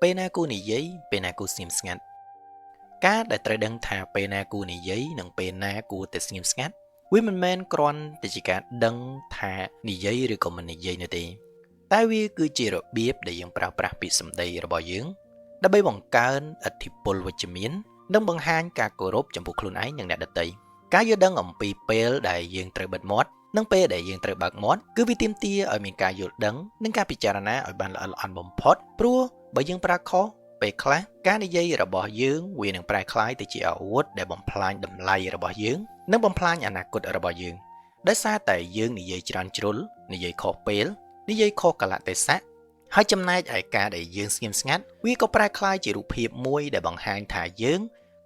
ពេលណាគួរនិយាយពេលណាគួរស្ងៀមស្ងាត់ការដែលត្រូវដឹងថាពេលណាគួរនិយាយនិងពេលណាគួរតែស្ងៀមស្ងាត់វាមិនមែនគ្រាន់តែជាការដឹងថានិយាយឬក៏មិននិយាយនោះទេតែវាគឺជារបៀបដែលយើងប្រើប្រាស់ពាក្យសម្ដីរបស់យើងដើម្បីបង្កើនឥទ្ធិពលវិជ្ជមាននិងបង្ហាញការគោរពចំពោះខ្លួនឯងនិងអ្នកដទៃការយល់ដឹងអំពីពេលដែលយើងត្រូវបិទមាត់និងពេលដែលយើងត្រូវបើកមាត់គឺវាទាមទារឲ្យមានការយល់ដឹងនិងការពិចារណាឲ្យបានល្អិតល្អន់បំផុតព្រោះបើយើងប្រើខុសពេលខ្លះការនិយាយរបស់យើងវានឹងប្រែក្លាយទៅជាអាវុធដែលបំផ្លាញតម្លៃរបស់យើងនិងបំផ្លាញអនាគតរបស់យើងដោយសារតែយើងនិយាយច្រើនជ្រុលនិយាយខុសពេលនិយាយខុសកលៈទេសៈហើយចំណែកឯការដែលយើងស្ងៀមស្ងាត់វាក៏ប្រែក្លាយជារូបភាពមួយដែលបង្ហាញថាយើង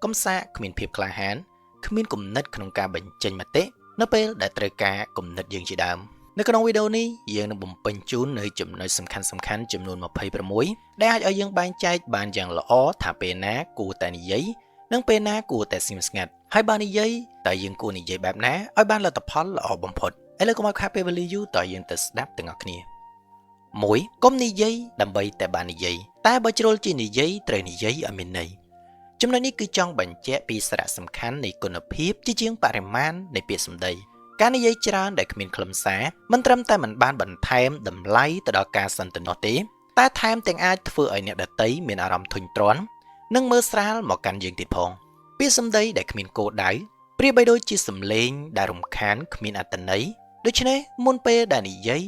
កំសាកគ្មានភាពក្លាហានគ្មានគំនិតក្នុងការបញ្ចេញមតិនៅពេលដែលត្រូវការគំនិតយើងជាដើមនៅក្នុងវីដេអូនេះយើងនឹងបំពេញជូននៅចំណុចសំខាន់ៗចំនួន26ដែលអាចឲ្យយើងបែងចែកបានយ៉ាងល្អថាពេលណាគួរតែនិយាយនិងពេលណាគួរតែស្ងៀមស្ងាត់ហើយបើនិយាយតើយើងគួរនិយាយបែបណាឲ្យបានលទ្ធផលល្អបំផុតឥឡូវកុំឲ្យខាតពេលវេលាយូរតើយើងទៅស្ដាប់ទាំងអស់គ្នា1កុំនិយាយដើម្បីតែបាននិយាយតែបើជ្រុលជានិយាយត្រូវនិយាយឲ្យមានន័យចំណុចនេះគឺចង់បញ្ជាក់ពីសារៈសំខាន់នៃគុណភាពជាជាងបរិមាណនៃពាក្យសម្ដីការនិយាយច្រើនដែលគ្មានខ្លឹមសារមិនត្រឹមតែមិនបានបន្ថែមតម្លៃទៅដល់ការសន្ទនាទេតែថែមទាំងអាចធ្វើឲ្យអ្នកដទៃមានអារម្មណ៍ធុញទ្រាន់និងមើលស្រាលមកកាន់យើងទៀតផងពាក្យសម្ដីដែលគ្មានគោលដៅប្រៀបបីដូចជាសំឡេងដែលរំខានគ្មានអត្ថន័យដូច្នេះមុនពេលដែលនិយាយ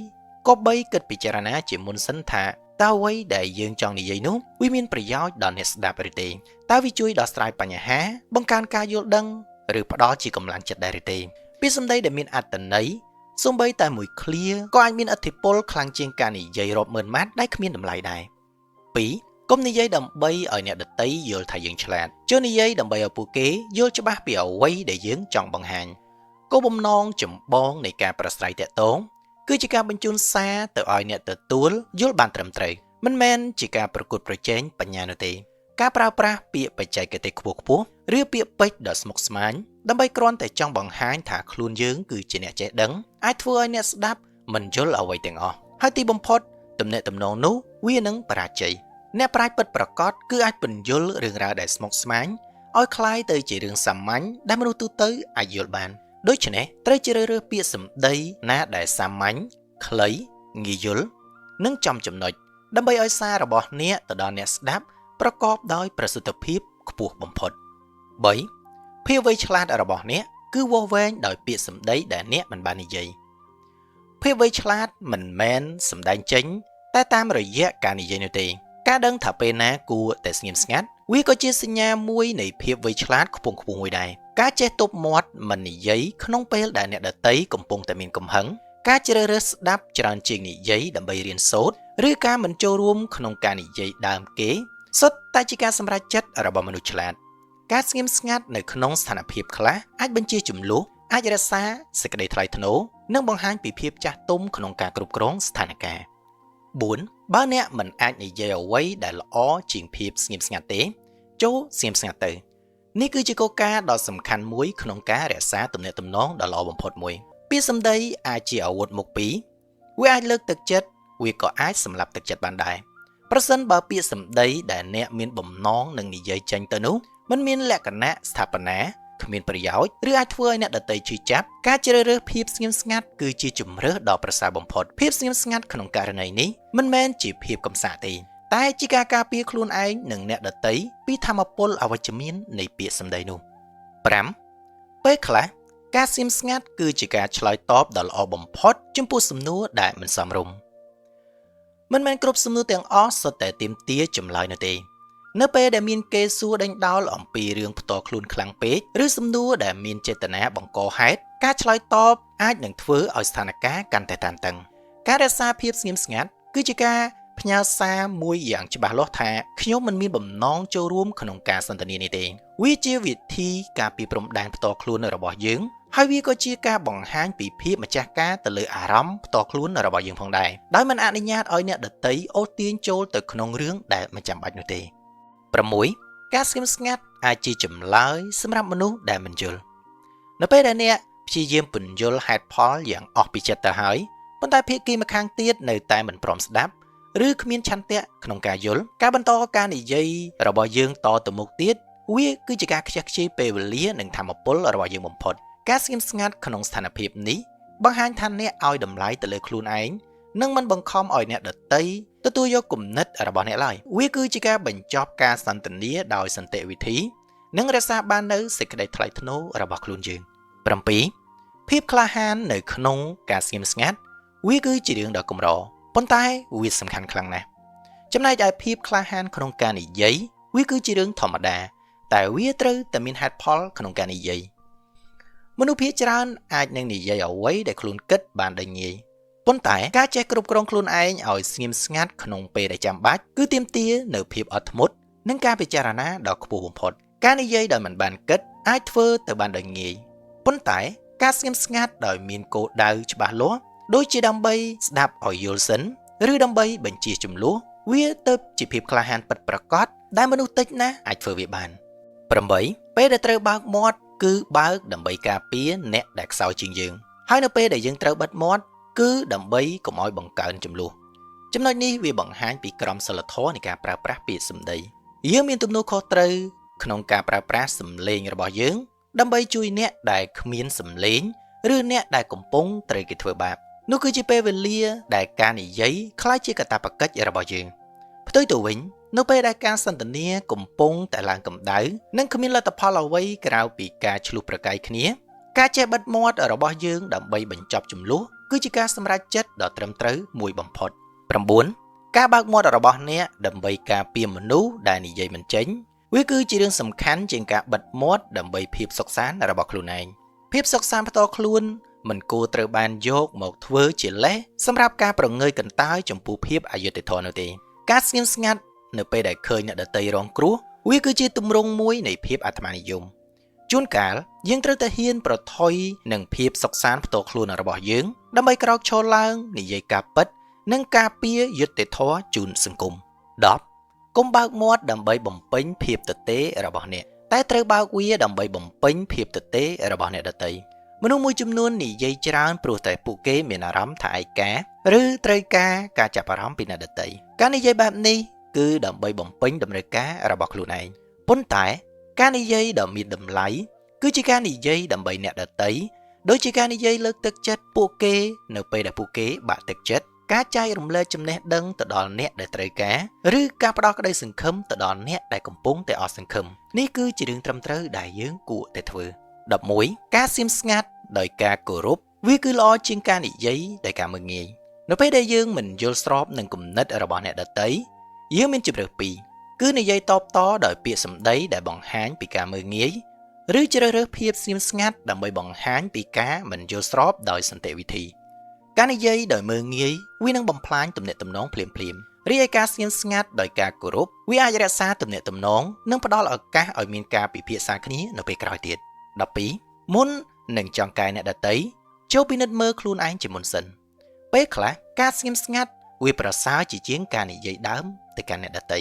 ក៏បីគិតពិចារណាជាមុនសិនថាតើអ្វីដែលយើងចង់និយាយនោះវាមានប្រយោជន៍ដល់អ្នកស្ដាប់ឬទេតើវាជួយដោះស្រាយបញ្ហាបង្កើនការយល់ដឹងឬផ្ដល់ជាកម្លាំងចិត្តដែរឬទេពាក្យសម្ដីដែលមានអត្ថន័យសូម្បីតែមួយឃ្លាក៏អាចមានឥទ្ធិពលខ្លាំងជាងការនិយាយរាប់ម៉ឺនម៉ាត់ដែលគ្មានតម្លៃដែរ2កុំនិយាយដើម្បីឲ្យអ្នកដទៃយល់ថាយើងឆ្លាតចូលនិយាយដើម្បីឲ្យពួកគេយល់ច្បាស់ពីអ្វីដែលយើងចង់បង្ហាញគោលបំណងចម្បងនៃការប្រស្រ័យទាក់ទងគឺជាការបញ្ជូនសារទៅឲ្យអ្នកទទួលយល់បានត្រឹមត្រូវមិនមែនជាការប្រកួតប្រជែងបញ្ញានោះទេការប្រើប្រាស់ពាក្យបច្ចេកទេសខ្ពស់ៗឬពាក្យពេចន៍ដ៏ស្មុគស្មាញដើម្បីគ្រាន់តែចង់បង្ហាញថាខ្លួនយើងគឺជាអ្នកចេះដឹងអាចធ្វើឲ្យអ្នកស្ដាប់មិនយល់អ្វីទាំងអស់ហើយទីបំផុតទំនាក់ទំនងនោះវានឹងបរាជ័យអ្នកប្រាជ្ញពិតប្រាកដគឺអាចពន្យល់រឿងរ៉ាវដែលស្មុគស្មាញឲ្យคล้ายទៅជារឿងសាមញ្ញដែលមនុស្សទូទៅអាចយល់បានដូច្នេះត្រូវជ្រើសរើសពាក្យសម្ដីណាដែលសាមញ្ញខ្លីងាយយល់និងចំចំណុចដើម្បីឲ្យសាររបស់អ្នកទៅដល់អ្នកស្ដាប់ប្រកបដោយប្រសិទ្ធភាពខ្ពស់បំផុត3ភាពវៃឆ្លាតរបស់អ្នកគឺវាស់វែងដោយពាក្យសម្ដីដែលអ្នកមិនបាននិយាយភាពវៃឆ្លាតមិនមែនសម្ដែងចេញតែតាមរយៈការនិយាយនោះទេការដឹងថាពេលណាគួរតែស្ងៀមស្ងាត់វាក៏ជាសញ្ញាមួយនៃភាពវៃឆ្លាតខ្ពង់ខ្ពស់មួយដែរការចេះទប់មាត់មិននិយាយក្នុងពេលដែលអ្នកដទៃកំពុងតែមានកំហឹងការជ្រើសរើសស្ដាប់ច្រើនជាងនិយាយដើម្បីរៀនសូត្រឬការមិនចូលរួមក្នុងការនិយាយដើមគេសុទ្ធតែជាការសម្រេចចិត្តរបស់មនុស្សឆ្លាតការស្ងៀមស្ងាត់នៅក្នុងស្ថានភាពខ្លះអាចបញ្ជាជម្លោះអាចរក្សាសេចក្តីថ្លៃថ្នូរនិងបង្ហាញពីភាពចាស់ទុំក្នុងការគ្រប់គ្រងស្ថានភាព4បើអ្នកមិនអាចនិយាយអ្វីដែលល្អជាងភាពស្ងៀមស្ងាត់ទេចូលស្ងៀមស្ងាត់ទៅនេះគឺជាគោលការណ៍ដ៏សំខាន់មួយក្នុងការរក្សាទំនាក់ទំនងដ៏ល្អបំផុតមួយពាក្យសម្ដីអាចជាអាវុធមុខពីរវាអាចលើកទឹកចិត្តវាក៏អាចសម្លាប់ទឹកចិត្តបានដែរប្រសិនបើពាក្យសម្ដីដែលអ្នកមានបំណងនឹងនិយាយចេញទៅនោះมันមានលក្ខណៈស្ថាបនាគ្មានប្រយោជន៍ឬអាចធ្វើឲ្យអ្នកដទៃឈឺចាប់ការជ្រើសរើសភាពស្ងៀមស្ងាត់គឺជាជម្រើសដ៏ប្រសើរបំផុតភាពស្ងៀមស្ងាត់ក្នុងករណីនេះមិនមែនជាភាពកំសាកទេតែជាការការពារខ្លួនឯងនិងអ្នកដទៃពីថាមពលអវិជ្ជមាននៃពាក្យសម្ដីនោះ5ពេលខ្លះការស្ងៀមស្ងាត់គឺជាការឆ្លើយតបដ៏ល្អបំផុតចំពោះសំណួរដែលមិនសមរម្យមិនមែនគ្រប់សំណួរទាំងអស់សុទ្ធតែទាមទារចម្លើយនោះទេនៅពេលដែលមានគេសួរដេញដោលអំពីរឿងផ្ទាល់ខ្លួនខ្លាំងពេកឬសំណួរដែលមានចេតនាបង្កហេតុការឆ្លើយតបអាចនឹងធ្វើឲ្យស្ថានភាពកាន់តែតានតឹងការរក្សាភាពស្ងៀមស្ងាត់គឺជាការផ្ញើសារមួយយ៉ាងច្បាស់លាស់ថាខ្ញុំមិនមានបំណងចូលរួមក្នុងការសន្ទនានេះទេវាជាវិធីការពារព្រំដែនផ្ទាល់ខ្លួនរបស់យើងហើយវាក៏ជាការបង្ហាញពីភាពម្ចាស់ការទៅលើអារម្មណ៍ផ្ទាល់ខ្លួនរបស់យើងផងដែរដោយមិនអនុញ្ញាតឲ្យអ្នកដទៃអូសទាញចូលទៅក្នុងរឿងដែលមិនចាំបាច់នោះទេ6ការស្ងៀមស្ងាត់អាចជាចម្លើយសម្រាប់មនុស្សដែលមិនយល់នៅពេលដែលអ្នកព្យាយាមពន្យល់ហេតុផលយ៉ាងអស់ពីចិត្តទៅហើយប៉ុន្តែភាគីម្ខាងទៀតនៅតែមិនព្រមស្ដាប់ ឬគ្មានឆន្ទៈក្នុងការយល់ការបន្តការនិយាយរបស់យើងតទៅមុខទៀតវាគឺជាការខ្ជះខ្ជាយពេលវេលានិងធម៌ពលរបស់យើងបំផុតការស្ងៀមស្ងាត់ក្នុងស្ថានភាពនេះបង្ហាញថាអ្នកឲ្យតម្លៃទៅលើខ្លួនឯងនិងមិនបង្ខំឲ្យអ្នកដទៃទទួលយកគំនិតរបស់អ្នកឡើយវាគឺជាការបញ្ចប់ការសន្ទនាដោយសន្តិវិធីនិងរក្សាបាននូវសេចក្តីថ្លៃថ្នូររបស់ខ្លួនយើង 7. ភាពក្លាហាននៅក្នុងការស្ងៀមស្ងាត់វាគឺជារឿងដ៏កម្រប៉ុន្តែវាសំខាន់ខ្លាំងណាស់ចំណែកឯភាពក្លាហានក្នុងការនិយាយវាគឺជារឿងធម្មតាតែវាត្រូវតែមានហេតុផលក្នុងការនិយាយមនុស្សភាគច្រើនអាចនឹងនិយាយអ្វីដែលខ្លួនគិតបានដោយងាយប៉ុន្តែការចេះគ្រប់គ្រងខ្លួនឯងឲ្យស្ងៀមស្ងាត់ក្នុងពេលដែលចាំបាច់គឺទាមទារនូវភាពអត់ធ្មត់និងការពិចារណាដ៏ខ្ពស់បំផុតការនិយាយដោយមិនបានគិតអាចធ្វើទៅបានដោយងាយប៉ុន្តែការស្ងៀមស្ងាត់ដោយមានគោលដៅច្បាស់លាស់ដូចជាដើម្បីស្ដាប់ឲ្យយល់សិនឬដើម្បីបញ្ជាចំនួនវាទៅជាភាពក្លាហានពិតប្រាកដដែលមនុស្សតិចណាស់អាចធ្វើវាបាន 8. ពេលដែលត្រូវបើកមាត់គឺបើកដើម្បីការពារអ្នកដែលខ្សោយជាងយើងហើយនៅពេលដែលយើងត្រូវបិទមាត់គឺដើម្បីកុំឲ្យបង្កើនចំនួនចំណុចនេះវាបង្ហាញពីក្រមសីលធម៌នៃការប្រើប្រាស់ពាក្យសម្ដីយើងមានទំនួលខុសត្រូវក្នុងការប្រើប្រាស់សំឡេងរបស់យើងដើម្បីជួយអ្នកដែលគ្មានសំឡេងឬអ្នកដែលកំពុងត្រូវគេធ្វើបាបនោះគឺជាពេលវេលាដែលការនិយាយคล้ายជាកាតព្វកិច្ចរបស់យើងផ្ទុយទៅវិញនៅពេលដែលការសន្ទនាកំពុងតែឡើងកម្ដៅនិងគ្មានលទ្ធផលអ្វីក្រៅពីការឆ្លោះប្រកែកគ្នាការចេះបិទមាត់របស់យើងដើម្បីបញ្ចប់ជម្លោះគឺជាការសម្រេចចិត្តដ៏ត្រឹមត្រូវមួយបំផុត 9. ការបើកមាត់របស់អ្នកដើម្បីការពារមនុស្សដែលនិយាយមិនចេញវាគឺជារឿងសំខាន់ជាងការបិទមាត់ដើម្បីភាពសុខសាន្តរបស់ខ្លួនឯងភាពសុខសាន្តផ្ទាល់ខ្លួនមិនគួរត្រូវបានយកមកធ្វើជាលេសសម្រាប់ការប្រងើយកន្តើយចំពោះភាពអយុត្តិធម៌នោះទេការស្ងៀមស្ងាត់នៅពេលដែលឃើញអ្នកដទៃរងគ្រោះវាគឺជាទម្រង់មួយនៃភាពអាត្មានិយមជួនកាលយើងត្រូវតែហ៊ានប្រថុយនឹងភាពសុខសាន្តផ្ទាល់ខ្លួនរបស់យើងដើម្បីក្រោកឈរឡើងនិយាយការពិតនិងការពារយុត្តិធម៌ជូនសង្គម 10. កុំបើកមាត់ដើម្បីបំពេញភាពទទេរបស់អ្នកតែត្រូវបើកវាដើម្បីបំពេញភាពទទេរបស់អ្នកដទៃមនុស្សមួយចំនួននិយាយច្រើនព្រោះតែពួកគេមានអារម្មណ៍ថាឯកាឬត្រូវការចាប់អារម្មណ៍ពីអ្នកដទៃការនិយាយបែបនេះគឺដើម្បីបំពេញតម្រូវការរបស់ខ្លួនឯងប៉ុន្តែការនិយាយដ៏មានតម្លៃគឺជាការនិយាយដើម្បីអ្នកដទៃដូចជាការនិយាយលើកទឹកចិត្តពួកគេនៅពេលដែលពួកគេបាក់ទឹកចិត្តការចែករំលែកចំណេះដឹងទៅដល់អ្នកដែលត្រូវការឬការផ្ដល់ក្តីសង្ឃឹមទៅដល់អ្នកដែលកំពុងតែអស់សង្ឃឹមនេះគឺជារឿងត្រឹមត្រូវដែលយើងគួរតែធ្វើ 11. ការស្ងៀមស្ងាត់ដោយការគោរពវាគឺល្អជាងការនិយាយដោយការមើលងាយនៅពេលដែលយើងមិនយល់ស្របនឹងគំនិតរបស់អ្នកដទៃយើងមានជម្រើសពីរគឺនិយាយតបតដោយពាក្យសម្ដីដែលបង្ហាញពីការមើលងាយឬជ្រើសរើសភាពស្ងៀមស្ងាត់ដើម្បីបង្ហាញពីការមិនយល់ស្របដោយសន្តិវិធីការនិយាយដោយមើលងាយវានឹងបំផ្លាញទំនាក់ទំនងភ្លាមៗរីឯការស្ងៀមស្ងាត់ដោយការគោរពវាអាចរក្សាទំនាក់ទំនងនិងផ្ដល់ឱកាសឲ្យមានការពិភាក្សាគ្នានៅពេលក្រោយទៀត 12. មុននឹងចង់កែអ្នកដទៃចូលពិនិត្យមើលខ្លួនឯងជាមុនសិនពេលខ្លះការស្ងៀមស្ងាត់វាប្រសើរជាងការនិយាយដើមទៅកាន់អ្នកដទៃ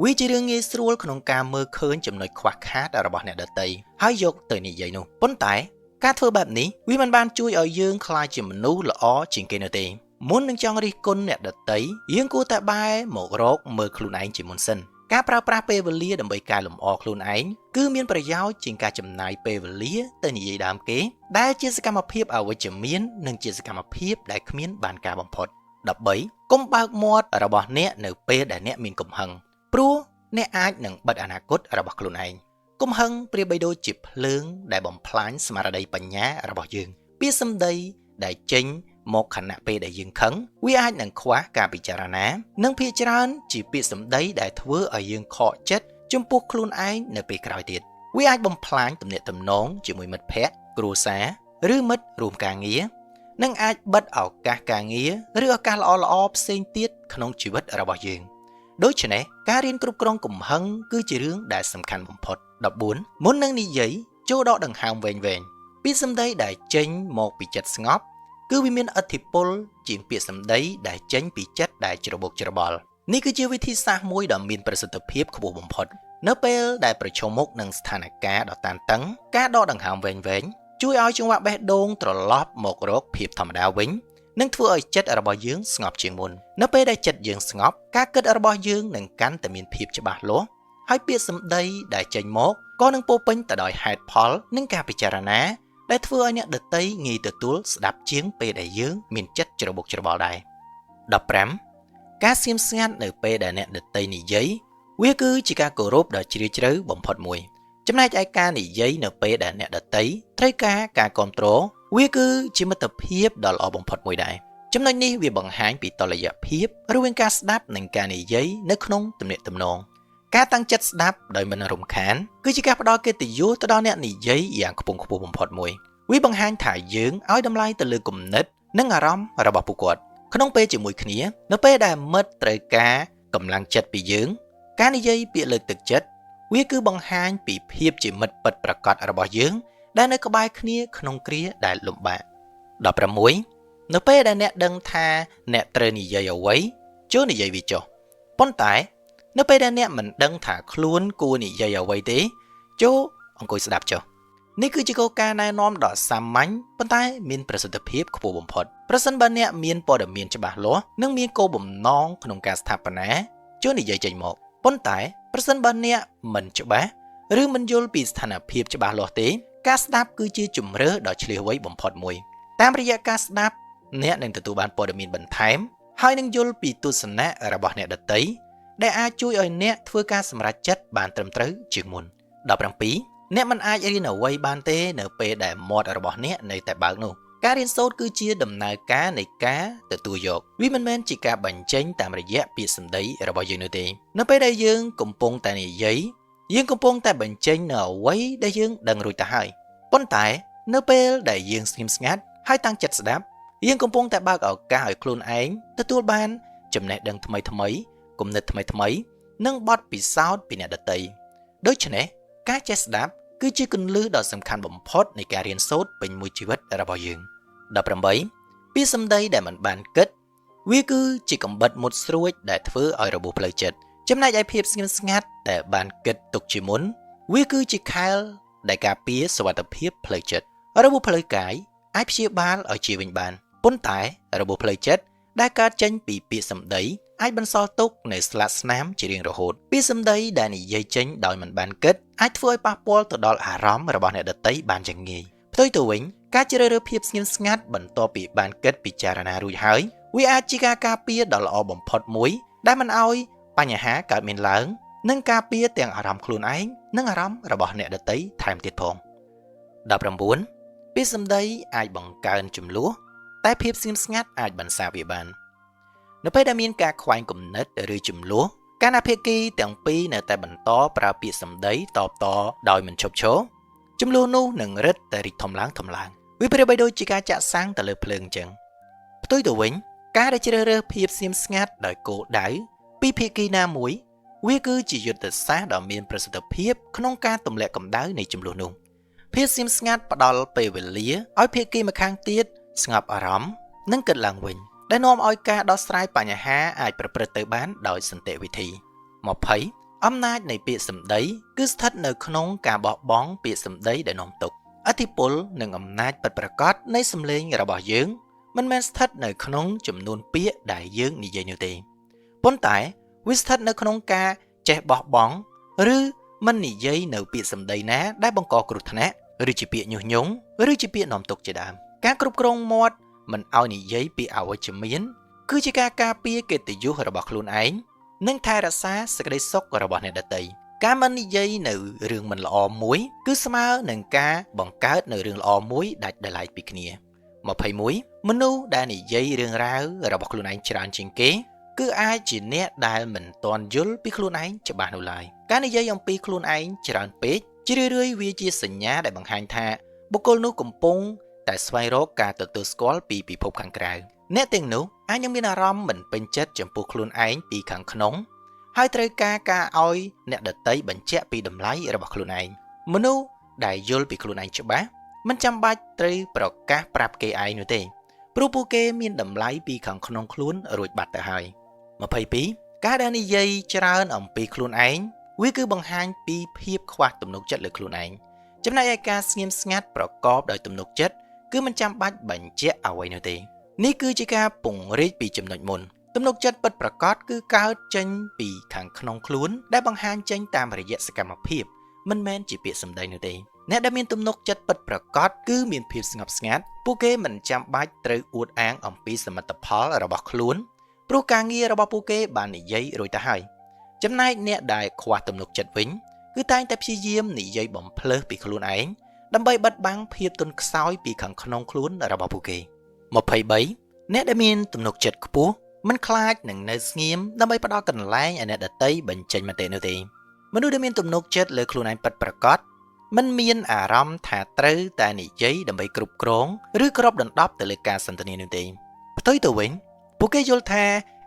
វាជារឿងងាយស្រួលក្នុងការមើលឃើញចំណុចខ្វះខាតរបស់អ្នកដទៃហើយយកទៅនិយាយនោះប៉ុន្តែការធ្វើបែបនេះវាមិនបានជួយឲ្យយើងក្លាយជាមនុស្សល្អជាងគេនោះទេមុននឹងចង់រិះគន់អ្នកដទៃយើងគួរតែបែរមករកមើលខ្លួនឯងជាមុនសិនការប្រើប្រាស់ពេលវេលាដើម្បីកែលម្អខ្លួនឯងគឺមានប្រយោជន៍ជាងការចំណាយពេលវេលាទៅនិយាយដើមគេដែលជាសកម្មភាពអវិជ្ជមាននិងជាសកម្មភាពដែលគ្មានបានការបំផុត 13. កុំបើកមាត់របស់អ្នកនៅពេលដែលអ្នកមានកំហឹងព្រោះអ្នកអាចនឹងបិទអនាគតរបស់ខ្លួនឯងកំហឹងប្រៀបបីដូចជាភ្លើងដែលបំផ្លាញស្មារតីបញ្ញារបស់យើងពាក្យសម្ដីដែលចេញមកខណៈពេលដែលយើងខឹងវាអាចនឹងខ្វះការពិចារណានិងភាគច្រើនជាពាក្យសម្ដីដែលធ្វើឲ្យយើងខកចិត្តចំពោះខ្លួនឯងនៅពេលក្រោយទៀតវាអាចបំផ្លាញទំនាក់ទំនងជាមួយមិត្តភ័ក្តិគ្រួសារឬមិត្តរួមការងារនិងអាចបិទឱកាសការងារឬឱកាសល្អៗផ្សេងទៀតក្នុងជីវិតរបស់យើងដូច្នេះការរៀនគ្រប់គ្រងកំហឹងគឺជារឿងដែលសំខាន់បំផុត 14 មុននឹងនិយាយចូលដកដង្ហើមវែងៗពាក្យសម្ដីដែលចេញមកពីចិត្តស្ងប់គឺវាមានឥទ្ធិពលជាងពាក្យសម្ដីដែលចេញពីចិត្តដែលច្របូកច្របល់នេះគឺជាវិធីសាស្ត្រមួយដ៏មានប្រសិទ្ធភាពខ្ពស់បំផុតនៅពេលដែលប្រឈមមុខនឹងស្ថានភាពដ៏តានតឹងការដកដង្ហើមវែងៗជួយឲ្យចង្វាក់បេះដូងត្រឡប់មករកភាពធម្មតាវិញ នឹងធ្វើឲ្យចិត្តរបស់យើងស្ងប់ជាងមុននៅពេលដែលចិត្តយើងស្ងប់ការគិតរបស់យើងនឹងកាន់តែមានភាពច្បាស់លាស់ហើយពាក្យសម្ដីដែលចេញមកក៏នឹងពោពេញទៅដោយហេតុផលនិងការពិចារណាដែលធ្វើឲ្យអ្នកដទៃងាយទទួលស្ដាប់ជាងពេលដែលយើងមានចិត្តច្របូកច្របល់ដែរ15ការស្ងៀមស្ងាត់នៅពេលដែលអ្នកដទៃនិយាយវាគឺជាការគោរពដ៏ជ្រាលជ្រៅបំផុតមួយចំណែកឯការនិយាយនៅពេលដែលអ្នកដទៃត្រូវការការគាំទ្រវាគឺជាមិត្តភាពដ៏ល្អបំផុតមួយដែរចំណុចនេះវាបង្ហាញពីតុល្យភាពរវាងការស្ដាប់និងការនិយាយនៅក្នុងទំនាក់ទំនងការតាំងចិត្តស្ដាប់ដោយមិនរំខានគឺជាការផ្ដល់កិត្តិយសទៅដល់អ្នកនិយាយយ៉ាងខ្ពង់ខ្ពស់បំផុតមួយវាបង្ហាញថាយើងឲ្យតម្លៃទៅលើគំនិតនិងអារម្មណ៍របស់ពួកគាត់ក្នុងពេលជាមួយគ្នានៅពេលដែលមិត្តត្រូវការកម្លាំងចិត្តពីយើងការនិយាយពាក្យលើកទឹកចិត្តវាគឺបង្ហាញពីភាពជាមិត្តពិតប្រាកដរបស់យើងដែលនៅក្បែរគ្នាក្នុងគ្រាដែលលំបាក16នៅពេលដែលអ្នកដឹងថាអ្នកត្រូវនិយាយអ្វីចូលនិយាយវាចុះប៉ុន្តែនៅពេលដែលអ្នកមិនដឹងថាខ្លួនគួរនិយាយអ្វីទេចូលអង្គុយស្ដាប់ចុះនេះគឺជាគោលការណ៍ណែនាំដ៏សាមញ្ញប៉ុន្តែមានប្រសិទ្ធភាពខ្ពស់បំផុតប្រសិនបើអ្នកមានព័ត៌មានច្បាស់លាស់និងមានគោលបំណងក្នុងការស្ថាបនាចូលនិយាយចេញមកប៉ុន្តែប្រសិនបើអ្នកមិនច្បាស់ឬមិនយល់ពីស្ថានភាពច្បាស់លាស់ទេការស្ដាប់គឺជាជម្រើសដ៏ឆ្លៀសវៃបំផុតមួយតាមរយៈការស្ដាប់អ្នកនឹងទទួលបានព័ត៌មានបន្ថែមហើយនឹងយល់ពីទស្សនៈរបស់អ្នកដទៃដែលអាចជួយឲ្យអ្នកធ្វើការសម្រេចចិត្តបានត្រឹមត្រូវជាងមុន17អ្នកមិនអាចរៀនអ្វីបានទេនៅពេលដែលមាត់របស់អ្នកនៅតែបើកនោះការរៀនសូត្រគឺជាដំណើរការនៃការទទួលយកវាមិនមែនជាការបញ្ចេញតាមរយៈពាក្យសម្ដីរបស់យើងនោះទេនៅពេលដែលយើងកំពុងតែនិយាយយើងកំពុងតែបញ្ចេញនៅអ្វីដែលយើងដឹងរួចទៅហើយប៉ុន្តែនៅពេលដែលយើងស្ងៀមស្ងាត់ហើយតាំងចិត្តស្ដាប់យើងកំពុងតែបើកឱកាសឲ្យខ្លួនឯងទទួលបានចំណេះដឹងថ្មីៗគំនិតថ្មីៗនិងបទពិសោធន៍ពីអ្នកដទៃដូច្នេះការចេះស្ដាប់គឺជាគន្លឹះដ៏សំខាន់បំផុតនៃការរៀនសូត្រពេញមួយជីវិតរបស់យើង18ពាក្យសម្ដីដែលមិនបានគិតវាគឺជាកំបិតមុតស្រួចដែលធ្វើឲ្យរបួសផ្លូវចិត្តចំណែកឯភាពស្ងៀមស្ងាត់ដែលបានគិតទុកជាមុនវាគឺជាខែលដែលការពារសុវត្ថិភាពផ្លូវចិត្តរបួសផ្លូវកាយអាចព្យាបាលឲ្យជាវិញបានប៉ុន្តែរបួសផ្លូវចិត្តដែលកើតចេញពីពាក្យសម្ដីអាចបន្សល់ទុកនៅស្លាកស្នាមជារៀងរហូតពាក្យសម្ដីដែលនិយាយចេញដោយមិនបានគិតអាចធ្វើឲ្យប៉ះពាល់ទៅដល់អារម្មណ៍របស់អ្នកដទៃបានយ៉ាងងាយផ្ទុយទៅវិញការជ្រើសរើសភាពស្ងៀមស្ងាត់បន្ទាប់ពីបានគិតពិចារណារួចហើយវាអាចជាការការពារដ៏ល្អបំផុតមួយដែលមិនឲ្យបញ្ហាកើតមានឡើងនិងការពារទាំងអារម្មណ៍ខ្លួនឯងនិងអារម្មណ៍របស់អ្នកដទៃថែមទៀតផង19ពាក្យសម្ដីអាចបង្កើនជម្លោះតែភាពស្ងៀមស្ងាត់អាចបន្សាបវាបាននៅពេលដែលមានការខ្វែងគំនិតឬជម្លោះកាលណាភាគីទាំងពីរនៅតែបន្តប្រើពាក្យសម្ដីតបតដោយមិនឈប់ឈរជម្លោះនោះនឹងរឹតតែរីកធំឡើងវាប្រៀបបីដូចជាការចាក់សាំងទៅលើភ្លើងអញ្ចឹងផ្ទុយទៅវិញការដែលជ្រើសរើសភាពស្ងៀមស្ងាត់ដោយគោលដៅពីភាគីណាមួយវាគឺជាយុទ្ធសាស្ត្រដ៏មានប្រសិទ្ធភាពក្នុងការទម្លាក់កម្ដៅនៃជម្លោះនោះភាពស្ងៀមស្ងាត់ផ្ដល់ពេលវេលាឲ្យភាគីម្ខាងទៀតស្ងប់អារម្មណ៍និងគិតឡើងវិញដែលនាំឲ្យការដោះស្រាយបញ្ហាអាចប្រព្រឹត្តទៅបានដោយសន្តិវិធី20អំណាចនៃពាក្យសម្ដីគឺស្ថិតនៅក្នុងការបោះបង់ពាក្យសម្ដីដែលនាំទុក្ខឥទ្ធិពលនិងអំណាចពិតប្រាកដនៃសម្លេងរបស់យើងមិនមែនស្ថិតនៅក្នុងចំនួនពាក្យដែលយើងនិយាយនោះទេប៉ុន្តែវាស្ថិតនៅក្នុងការចេះបោះបង់ឬមិននិយាយនៅពាក្យសម្ដីណាដែលបង្កគ្រោះថ្នាក់ឬជាពាក្យញុះញង់ឬជាពាក្យនាំទុក្ខជាដើមការគ្រប់គ្រងមាត់មិនឲ្យនិយាយពាក្យអវិជ្ជមានគឺជាការការពារកិត្តិយសរបស់ខ្លួនឯងនិងថែរក្សាសេចក្តីសុខរបស់អ្នកដទៃការមិននិយាយនៅរឿងមិនល្អមួយគឺស្មើនឹងការបង្កើតនៅរឿងល្អមួយដាច់ដោយឡែកពីគ្នា21មនុស្សដែលនិយាយរឿងរ៉ាវរបស់ខ្លួនឯងច្រើនជាងគេគឺអាចជាអ្នកដែលមិនទាន់យល់ពីខ្លួនឯងច្បាស់នោះឡើយការនិយាយអំពីខ្លួនឯងច្រើនពេកជារឿយៗវាជាសញ្ញាដែលបង្ហាញថាបុគ្គលនោះកំពុងតែស្វែងរកការទទួលស្គាល់ពីពិភពខាងក្រៅអ្នកទាំងនោះអាចនឹងមានអារម្មណ៍មិនពេញចិត្តចំពោះខ្លួនឯងពីខាងក្នុងហើយត្រូវការឲ្យអ្នកដទៃបញ្ជាក់ពីតម្លៃរបស់ខ្លួនឯងមនុស្សដែលយល់ពីខ្លួនឯងច្បាស់មិនចាំបាច់ត្រូវប្រកាសប្រាប់គេឯងនោះទេព្រោះពួកគេមានតម្លៃពីខាងក្នុងខ្លួនរួចបាត់ទៅហើយ22ការដែលនិយាយច្រើនអំពីខ្លួនឯងវាគឺបង្ហាញពីភាពខ្វះទំនុកចិត្តលើខ្លួនឯងចំណែកឯការស្ងៀមស្ងាត់ប្រកបដោយទំនុកចិត្តគឺមិនចាំបាច់បញ្ជាក់អ្វីនោះទេ នេះគឺជាការពង្រីកពីចំណុចមុនទំនុកចិត្តពិតប្រាកដគឺកើតចេញពីខាងក្នុងខ្លួនដែលបង្ហាញចេញតាមរយៈសកម្មភាពមិនមែនជាពាក្យសម្ដីនោះទេអ្នកដែលមានទំនុកចិត្តពិតប្រាកដគឺមានភាពស្ងប់ស្ងាត់ពួកគេមិនចាំបាច់ត្រូវអួតអាងអំពីសមិទ្ធផលរបស់ខ្លួនព្រោះការងាររបស់ពួកគេបាននិយាយរួចទៅហើយចំណែកអ្នកដែលខ្វះទំនុកចិត្តវិញគឺតែងតែព្យាយាមនិយាយបំភ្លើសពីខ្លួនឯងដើម្បីបិទបាំងភាពទន់ខ្សោយពីខាងក្នុងខ្លួនរបស់ពួកគេ23អ្នកដែលមានទំនុកចិត្តខ្ពស់មិនខ្លាចនឹងនៅស្ងៀមដើម្បីផ្ដល់កន្លែងឲ្យអ្នកដទៃបញ្ចេញមតិនោះទេមនុស្សដែលមានទំនុកចិត្តលើខ្លួនឯងពិតប្រាកដមិនមានអារម្មណ៍ថាត្រូវតែនិយាយដើម្បីគ្រប់គ្រងឬគ្របដណ្ដប់ទៅលើការសន្ទនានោះទេផ្ទុយទៅវិញពួកគេយល់ថា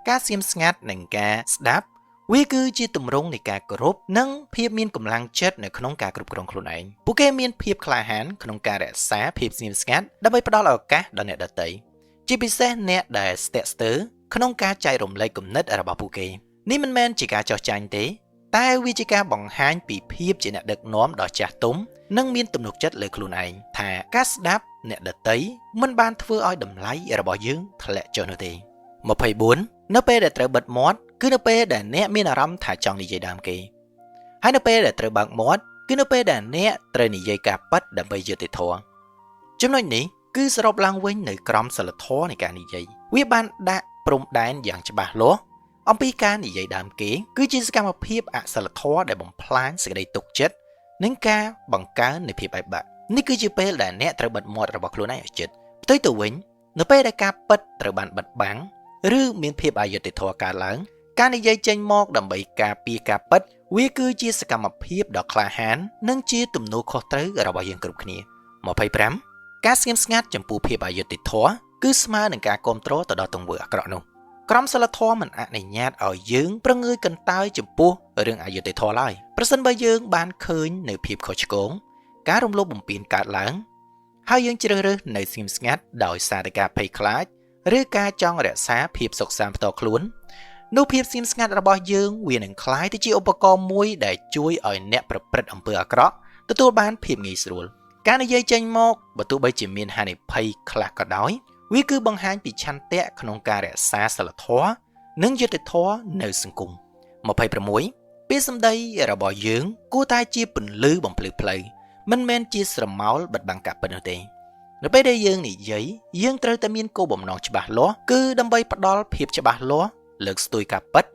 ការស្ងៀមស្ងាត់និងការស្ដាប់វាគឺជាទម្រង់នៃការគោរពនិងភាពមានកម្លាំងចិត្តនៅក្នុងការគ្រប់គ្រងខ្លួនឯងពួកគេមានភាពក្លាហានក្នុងការរក្សាភាពស្ងៀមស្ងាត់ដើម្បីផ្ដល់ឱកាសដល់អ្នកដទៃជាពិសេសអ្នកដែលស្ទាក់ស្ទើរក្នុងការចែករំលែកគំនិតរបស់ពួកគេនេះមិនមែនជាការចោះចាញ់ទេតែវាជាការបង្ហាញពីភាពជាអ្នកដឹកនាំដ៏ចាស់ទុំនិងមានទំនុកចិត្តលើខ្លួនឯងថាការស្ដាប់អ្នកដទៃមិនបានធ្វើឲ្យតម្លៃរបស់យើងធ្លាក់ចុះនោះទេ24នៅពេលដែលត្រូវបិទមាត់គឺនៅពេលដែលអ្នកមានអារម្មណ៍ថាចង់និយាយដើមគេហើយនៅពេលដែលត្រូវបើកមាត់គឺនៅពេលដែលអ្នកត្រូវនិយាយការពិតដើម្បីយុត្តិធម៌ចំណុចនេះគឺសរុបឡើងវិញនៅក្រមសីលធម៌នៃការនិយាយវាបានដាក់ព្រំដែនយ៉ាងច្បាស់លាស់អំពីការនិយាយដើមគេគឺជាសកម្មភាពអសីលធម៌ដែលបំផ្លាញសេចក្តីទុកចិត្តនិងការបង្កើននៃភាពបែកបាក់នេះគឺជាពេលដែលអ្នកត្រូវបិទមាត់របស់ខ្លួនឯងឲ្យជិតផ្ទុយទៅវិញនៅពេលដែលការពិតត្រូវបានបិទបាំងឬមានភាពអយុត្តិធម៌កើតឡើងការនិយាយចេញមកដើម្បីការពារការពិតវាគឺជាសកម្មភាពដ៏ក្លាហាននិងជាទំនួលខុសត្រូវរបស់យើងគ្រប់គ្នា25ការស្ងៀមស្ងាត់ចំពោះភាពអយុត្តិធម៌គឺស្មើនឹងការគ្រប់គ្រងទៅដល់ទង្វើអាក្រក់នោះក្រមសីលធម៌មិនអនុញ្ញាតឲ្យយើងប្រងើយកន្តើយចំពោះរឿងអយុត្តិធម៌ឡើយប្រសិនបើយើងបានឃើញនៅភាពខុសឆ្គងការរំលោភបំពានកើតឡើងហើយយើងជ្រើសរើសនៅស្ងៀមស្ងាត់ដោយសារតែការភ័យខ្លាចឬការចង់រក្សាភាពសុខសាន្តផ្ទាល់ខ្លួននោះភាពស្ងៀមស្ងាត់របស់យើងវានឹងក្លាយទៅជាឧបករណ៍មួយដែលជួយឲ្យអ្នកប្រព្រឹត្តអំពើអាក្រក់ទទួលបានភាពងាយស្រួលការនិយាយចេញមកបើទោះបីជាមានហានិភ័យខ្លះក៏ដោយវាគឺបង្ហាញពីឆន្ទៈក្នុងការរក្សាសីលធម៌និងយុត្តិធម៌នៅសង្គម26ពាក្យសម្ដីរបស់យើងគួរតែជាពន្លឺបំភ្លឺផ្លូវមិនមែនជាស្រមោលបិទបាំងការពិតនោះទេនៅពេលដែលយើងនិយាយយើងត្រូវតែមានគោលបំណងច្បាស់លាស់គឺដើម្បីផ្ដល់ភាពច្បាស់លាស់លើកស្ទួយការពិត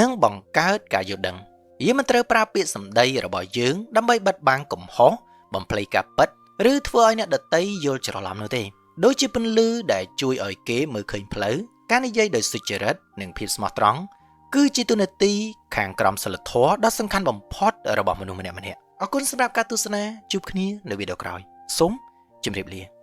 និងបង្កើតការយល់ដឹងយើងមិនត្រូវប្រើពាក្យសម្ដីរបស់យើងដើម្បីបិទបាំងកំហុសបំភ្លៃការពិតឬធ្វើឲ្យអ្នកដទៃយល់ច្រឡំនោះទេដូចជាពន្លឺដែលជួយឲ្យគេមើលឃើញផ្លូវការនិយាយដោយសុចរិតនិងភាពស្មោះត្រង់គឺជាទូនាទីខាងក្រមសីលធម៌ដ៏សំខាន់បំផុតរបស់មនុស្សម្នាក់ៗអរគុណសម្រាប់ការទស្សនាជួបគ្នានៅវីដេអូក្រោយសូមជម្រាបលា